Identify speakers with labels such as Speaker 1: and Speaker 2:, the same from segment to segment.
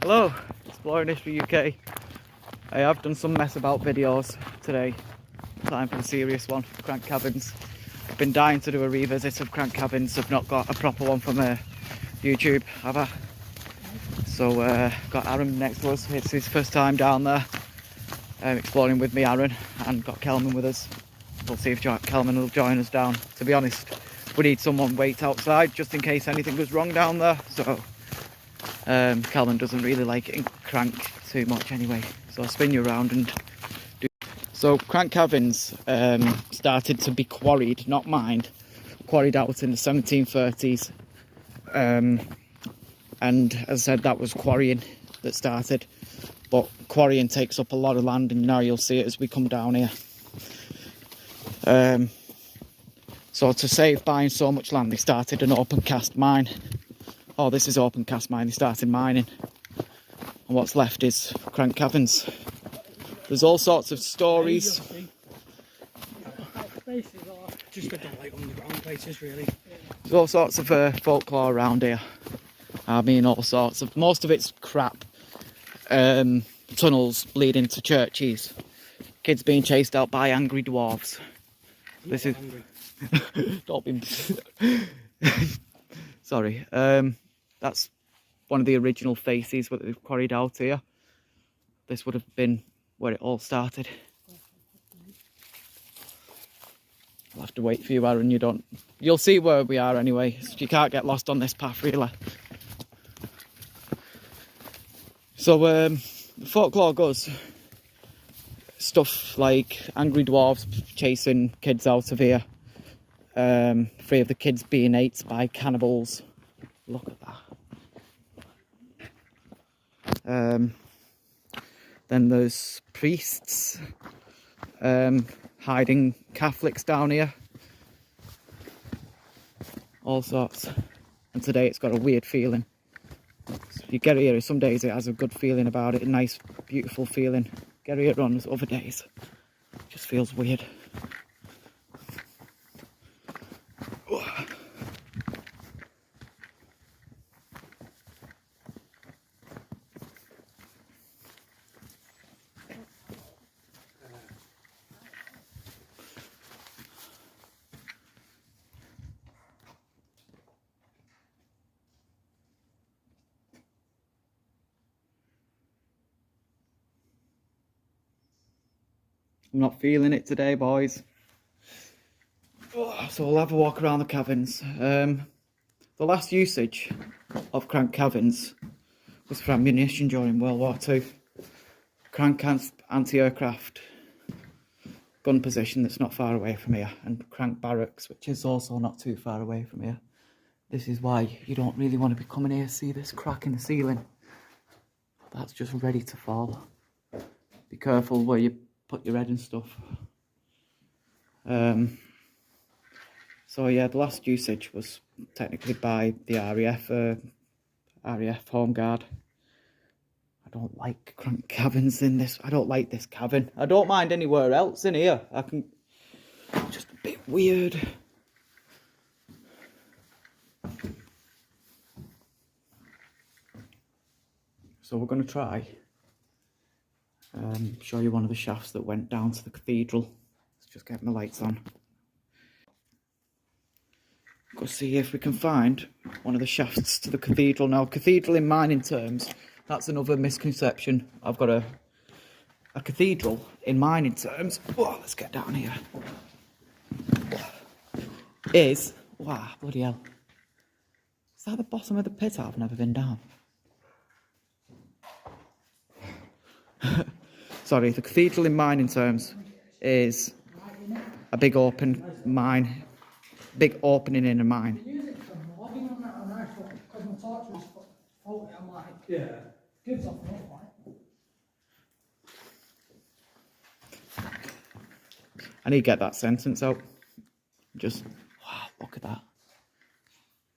Speaker 1: Hello, Exploring History UK. I have done some mess about videos today. Time for the serious one, Crank Caverns. I've been dying to do a revisit of Crank Caverns. I've not got a proper one from YouTube, have I? So got Aaron next to us. It's his first time down there, exploring with me, Aaron, and got Kelman with us. We'll see if Kelman will join us down. To be honest, we need someone wait outside just in case anything goes wrong down there. So Kelman doesn't really like it in Crank too much anyway. So I'll spin you around and do. So Crank Caverns started to be quarried, not mined, quarried out in the 1730s. And as I said, that was quarrying that started. But quarrying takes up a lot of land, and now you'll see it as we come down here. So to save buying so much land, they started an open cast mine. Oh, this is open cast mine. They started mining. And what's left is Crank Caverns. There's all sorts of stories.
Speaker 2: Places are just like underground places, really.
Speaker 1: There's all sorts of folklore around here. I mean, all sorts of. Most of it's crap. Tunnels leading to churches. Kids being chased out by angry dwarves. This is. Don't be. Sorry. That's one of the original faces that they've quarried out here. This would have been where it all started. I'll have to wait for you, Aaron. You'll see where we are anyway. You can't get lost on this path, really. So the folklore goes stuff like angry dwarves chasing kids out of here. 3 of the kids being ate by cannibals. Look at that. Then there's priests hiding Catholics down here. All sorts. And today it's got a weird feeling. So you get here, some days it has a good feeling about it, a nice, beautiful feeling. Get here on other days, it just feels weird. I'm not feeling it today, boys. So we'll have a walk around the caverns. The last usage of Crank Caverns was for ammunition during World War II. Crank anti-aircraft gun position that's not far away from here, and Crank barracks, which is also not too far away from here. This is why you don't really want to be coming here. See this crack in the ceiling? That's just ready to fall. Be careful where you put your head and stuff. So yeah, the last usage was technically by the RAF Home Guard. I don't like Crank Caverns in this. I don't like this cavern. I don't mind anywhere else in here. Just a bit weird. So we're going to try show you one of the shafts that went down to the cathedral. Let's just get my lights on. Go see if we can find one of the shafts to the cathedral. Now, cathedral in mining terms, that's another misconception. I've got a cathedral in mining terms. Oh, let's get down here. Wow, bloody hell. Is that the bottom of the pit? I've never been down. Sorry, the cathedral in mining terms is a big open mine, big opening in a mine. I need to get that sentence out. Just, wow, look at that.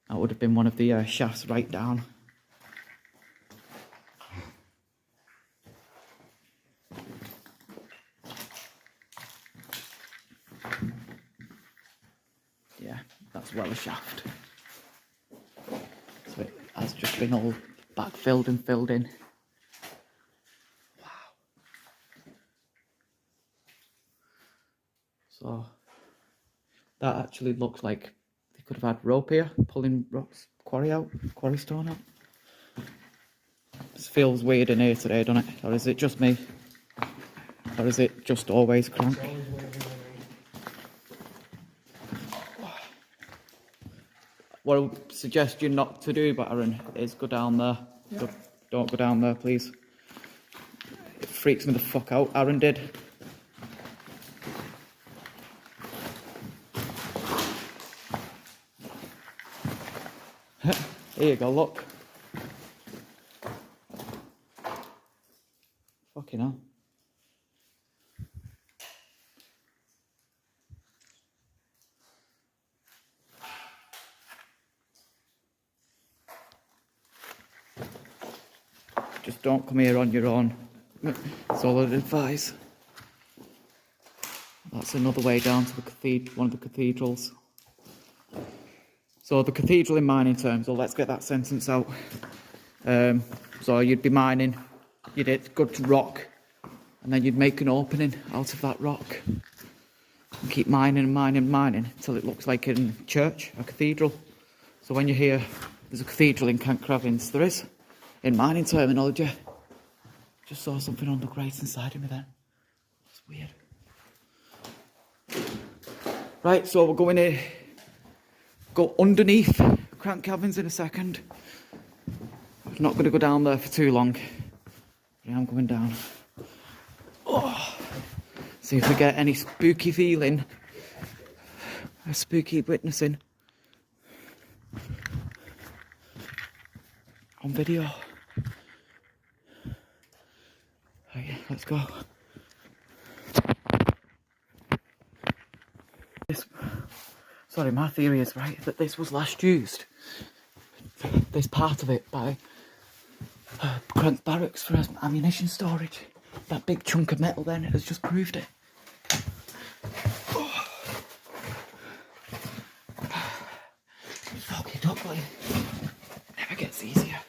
Speaker 1: That would have been one of the shafts right down. Yeah, that's well a shaft. So it has just been all backfilled and filled in. So that actually looks like they could have had rope here, pulling rocks, quarry stone out. This feels weird in here today, doesn't it? Or is it just me? Or is it just always Crank? What I would suggest you not to do, Baron, is go down there.
Speaker 2: Yeah.
Speaker 1: Don't go down there, please. It freaks me the fuck out. Aaron did. Here you go, look. Fucking hell. Just don't come here on your own. That's all I'd advise. That's another way down to the cathedral, one of the cathedrals. So the cathedral in mining terms, well, let's get that sentence out. So you'd be mining, you'd hit good rock, and then you'd make an opening out of that rock. And keep mining and mining and mining until it looks like a church, a cathedral. So when you hear there's a cathedral in Crank Caverns, there is. In mining terminology. Just saw something on the grate inside of me then. It's weird. Right, so we're going to go underneath Crank Caverns in a second. I'm not going to go down there for too long. But I am going down. Oh. See if we get any spooky feeling. A spooky witnessing. On video. Right, let's go. Sorry, my theory is right that this was last used. This part of it by Crank barracks for ammunition storage. That big chunk of metal then has just proved it. Oh. Fucking duckling. Never gets easier.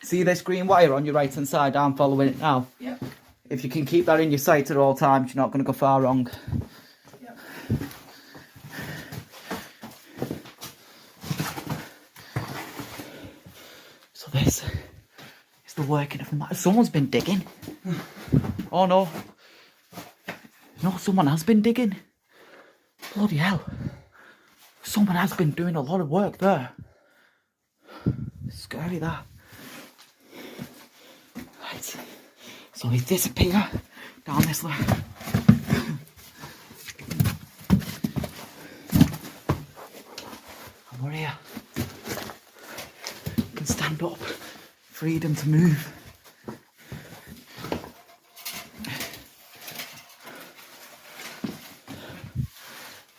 Speaker 1: See this green wire on your right hand side? I'm following it now.
Speaker 2: Yep.
Speaker 1: If you can keep that in your sight at all times, you're not going to go far wrong.
Speaker 2: Yep.
Speaker 1: So this is the working of the matter. Someone's been digging. Oh no. No, someone has been digging. Bloody hell. Someone has been doing a lot of work there. It's scary, that. Right. So we disappear down this way. And we're here. You can stand up. Freedom to move.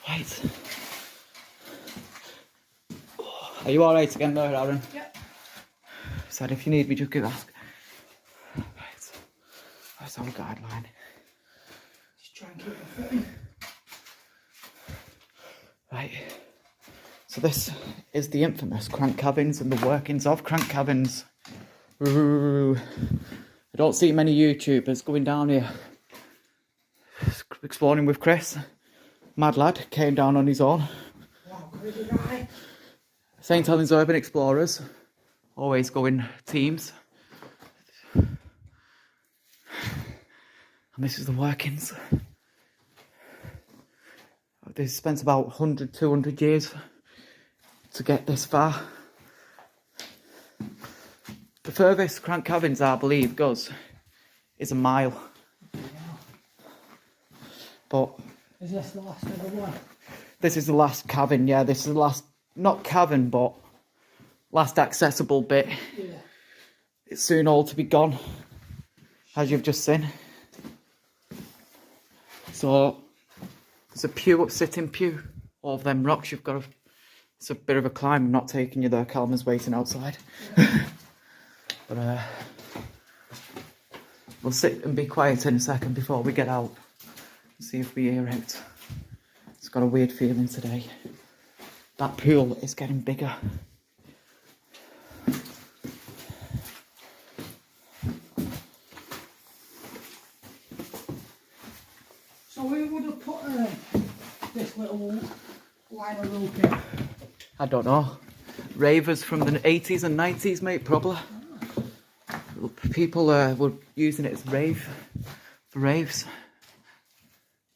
Speaker 1: Right. Are you alright again there, Aaron?
Speaker 2: Yep.
Speaker 1: Said if you need me, just give ask. Right. That's our guideline.
Speaker 2: Just try and keep it fitting.
Speaker 1: Right. So this is the infamous Crank Caverns and the workings of Crank Caverns. Ooh. I don't see many YouTubers going down here. Exploring with Chris. Mad lad, came down on his own.
Speaker 2: Wow, crazy guy.
Speaker 1: St. Helens Urban Explorers, always go in teams. And this is the workings. They spent about 100, 200 years to get this far. The furthest Crank Caverns, I believe, goes is a mile. But
Speaker 2: Is this the last ever one?
Speaker 1: this is the last cavern, yeah. This is the last, not cavern, but last accessible bit.
Speaker 2: Yeah.
Speaker 1: It's soon all to be gone, as you've just seen. So there's a pew, sitting pew, of them rocks. You've got to, it's a bit of a climb. I'm not taking you there. Calmer's waiting outside. But we'll sit and be quiet in a second before we get out and see if we hear it. It's got a weird feeling today. That pool is getting bigger.
Speaker 2: we would have put this little line of rope in?
Speaker 1: I don't know. Ravers from the 80s and 90s, mate, probably. People were using it as for raves.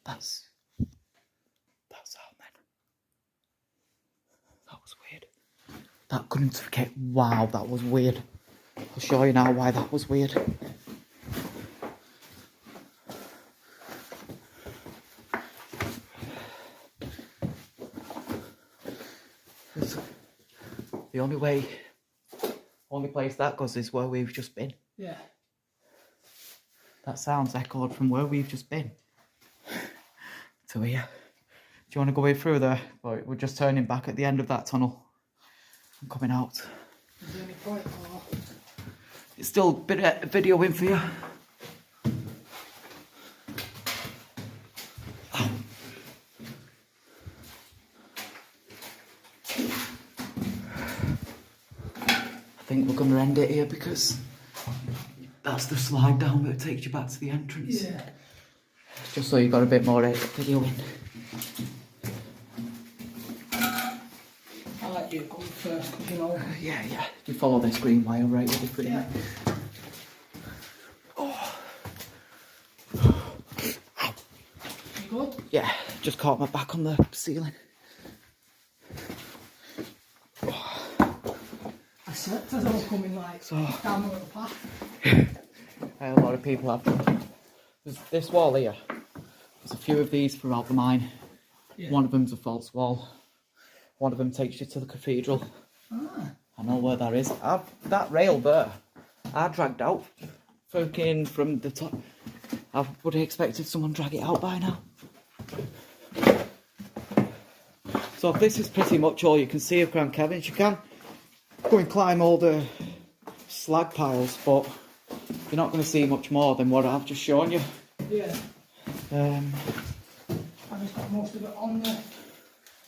Speaker 1: That's out, man. That was weird. That couldn't get. Wow, that was weird. I'll show you now why that was weird. The only place that goes is where we've just been.
Speaker 2: Yeah.
Speaker 1: That sounds echoed from where we've just been to here. Do you want to go in through there? Or we're just turning back at the end of that tunnel and coming out.
Speaker 2: Is there any point or?
Speaker 1: It's still a bit of video in for you. I think we're going to end it here because that's the slide down that takes you back to the entrance.
Speaker 2: Yeah.
Speaker 1: Just so you've got a bit more video in.
Speaker 2: I like you going first because you know.
Speaker 1: Yeah. You follow this green wire right with it, pretty much. Oh.
Speaker 2: You good?
Speaker 1: Yeah, just caught my back on the ceiling.
Speaker 2: I slept as I was coming like down the little path.
Speaker 1: A lot of people have them. There's this wall here. There's a few of these throughout the mine.
Speaker 2: Yeah.
Speaker 1: One of them's a false wall. One of them takes you to the cathedral.
Speaker 2: Ah.
Speaker 1: I know where that is. That rail there, I dragged out fucking from the top. I would have expected someone drag it out by now. So this is pretty much all you can see of Crank Caverns. You can go and climb all the slag piles, but you're not going to see much more than what I've just shown you.
Speaker 2: Yeah.
Speaker 1: Um,
Speaker 2: I just got most of it on the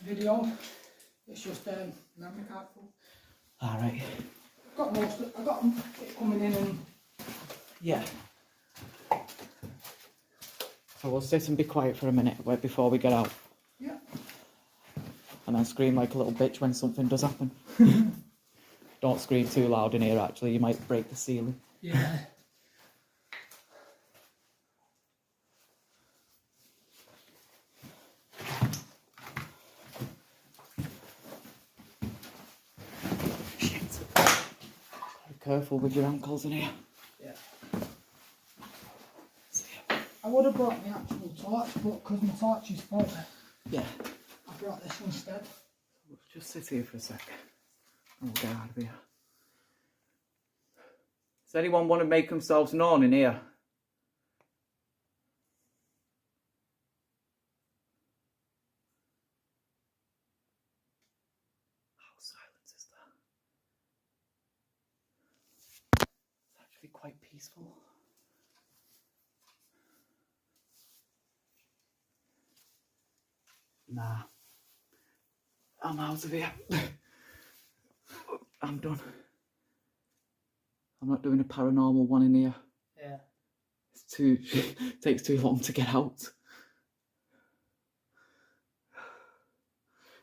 Speaker 2: video. It's just memory card full.
Speaker 1: Alright.
Speaker 2: I got it coming in and.
Speaker 1: Yeah. So we'll sit and be quiet for a minute before we get out.
Speaker 2: Yeah.
Speaker 1: And then scream like a little bitch when something does happen. Don't scream too loud in here, actually. You might break the ceiling.
Speaker 2: Yeah.
Speaker 1: Shit. Be careful with your ankles in here.
Speaker 2: Yeah. I would have brought my actual torch, but because my torch is faulty,
Speaker 1: Yeah.
Speaker 2: I brought this one instead.
Speaker 1: We'll just sit here for a sec. And we'll get out of here. Does anyone want to make themselves known in here? How silent is that? It's actually quite peaceful. Nah. I'm out of here. I'm done. I'm not doing a paranormal one in here.
Speaker 2: Yeah.
Speaker 1: It takes too long to get out.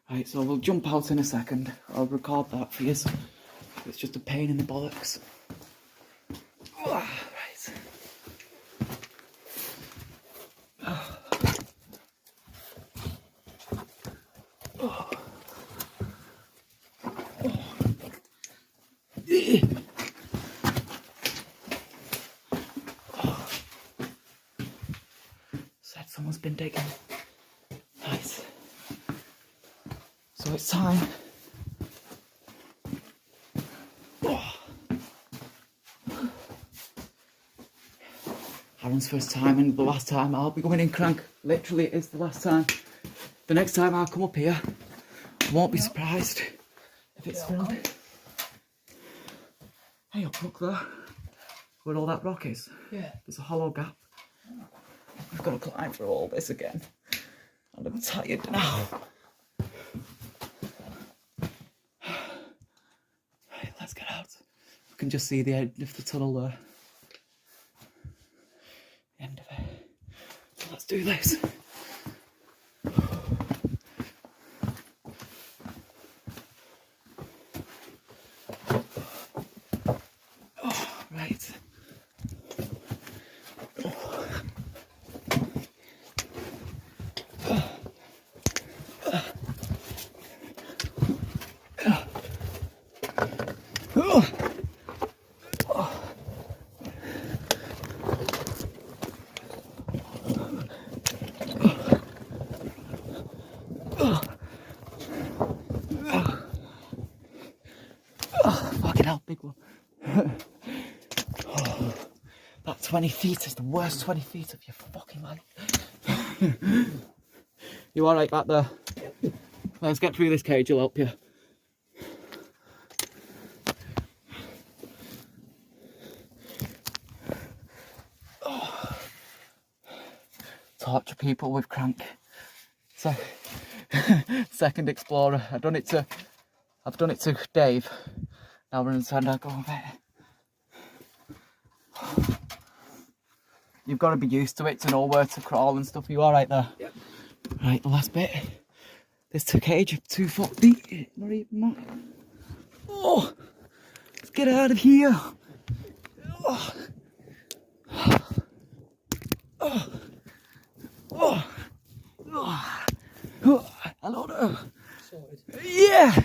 Speaker 1: Right, so we'll jump out in a second. I'll record that for you. It's just a pain in the bollocks. Right. Said someone's been digging. Nice. So it's time. Aaron's first time and the last time I'll be going in Crank. Literally, it is the last time. The next time I come up here, I won't be surprised if it's filled. Hey, up, look there. Where all that rock is.
Speaker 2: Yeah.
Speaker 1: There's a hollow gap. I've got to climb through all this again. And I'm tired now. Right, let's get out. We can just see the end of the tunnel there. The end of it. So let's do this. Fucking hell, big one. That 20 feet is the worst 20 feet of your fucking life. You alright back there? Yep. Let's get through this cage, it'll help you. Torture people with crank. So, second explorer. I've done it to Dave. Now we're inside our go over. You've got to be used to it to know where to crawl and stuff. Are you alright there?
Speaker 2: Yep.
Speaker 1: Right, the last bit. This cage of 2 foot deep. Not even that. Oh! Let's get out of here. Oh! Oh! Oh! Oh! Oh! Hello there.
Speaker 2: Sorted.
Speaker 1: Yeah!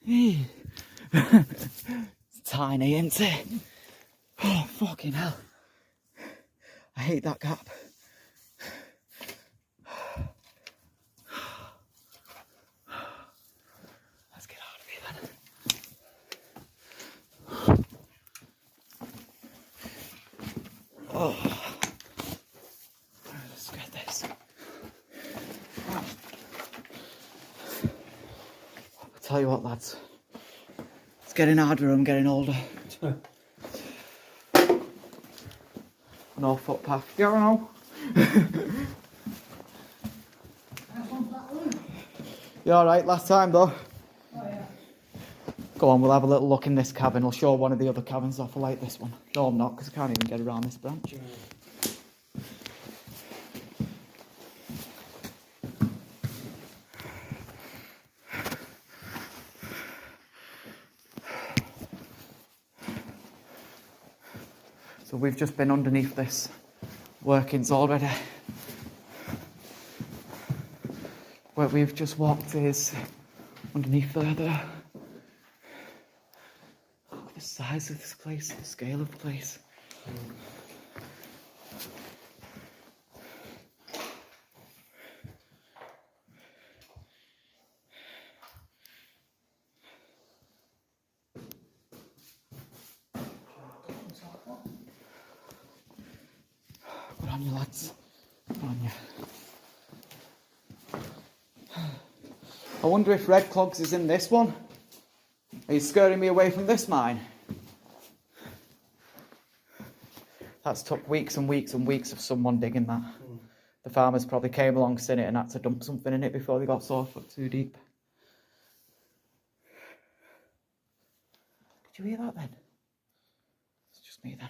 Speaker 1: Hey. It's tiny, isn't it? Oh, fucking hell. I hate that gap. Let's get out of here then. Oh. Let's get this. I'll tell you what, lads. It's getting harder, I'm getting older. No footpath. Yeah, I know. You alright last time though?
Speaker 2: Oh yeah.
Speaker 1: Go on, we'll have a little look in this cabin. I'll show one of the other cabins off. I like this one. No, I'm not, because I can't even get around this branch. So we've just been underneath this workings already. Where we've just walked is underneath there. Look at the size of this place, the scale of the place. Good on you, lads. Good on you. I wonder if Red Clogs is in this one. Are you scaring me away from this mine? That's took weeks and weeks and weeks of someone digging that. The farmers probably came along, seen it, and had to dump something in it before they got so too deep. Did you hear that then? It's just me then.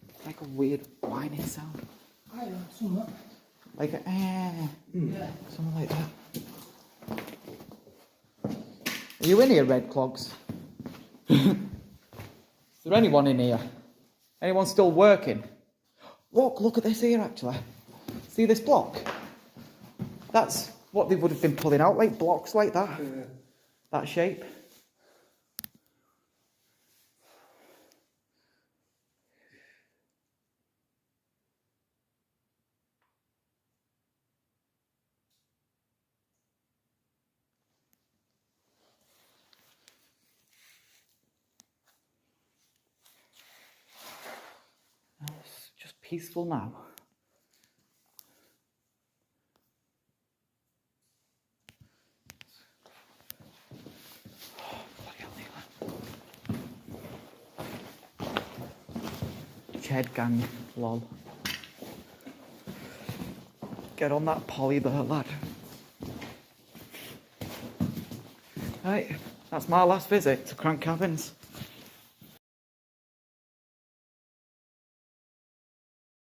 Speaker 1: It's like a weird whining sound.
Speaker 2: I heard something.
Speaker 1: Like a
Speaker 2: Yeah.
Speaker 1: something like that. Are you in here, Red Clogs? Is there anyone in here? Anyone still working? Look at this here actually. See this block? That's what they would have been pulling out, like blocks like that.
Speaker 2: Yeah.
Speaker 1: That shape. It's just peaceful now. Ched gang, lol. Get on that poly there, lad. Right, that's my last visit to Crank Caverns.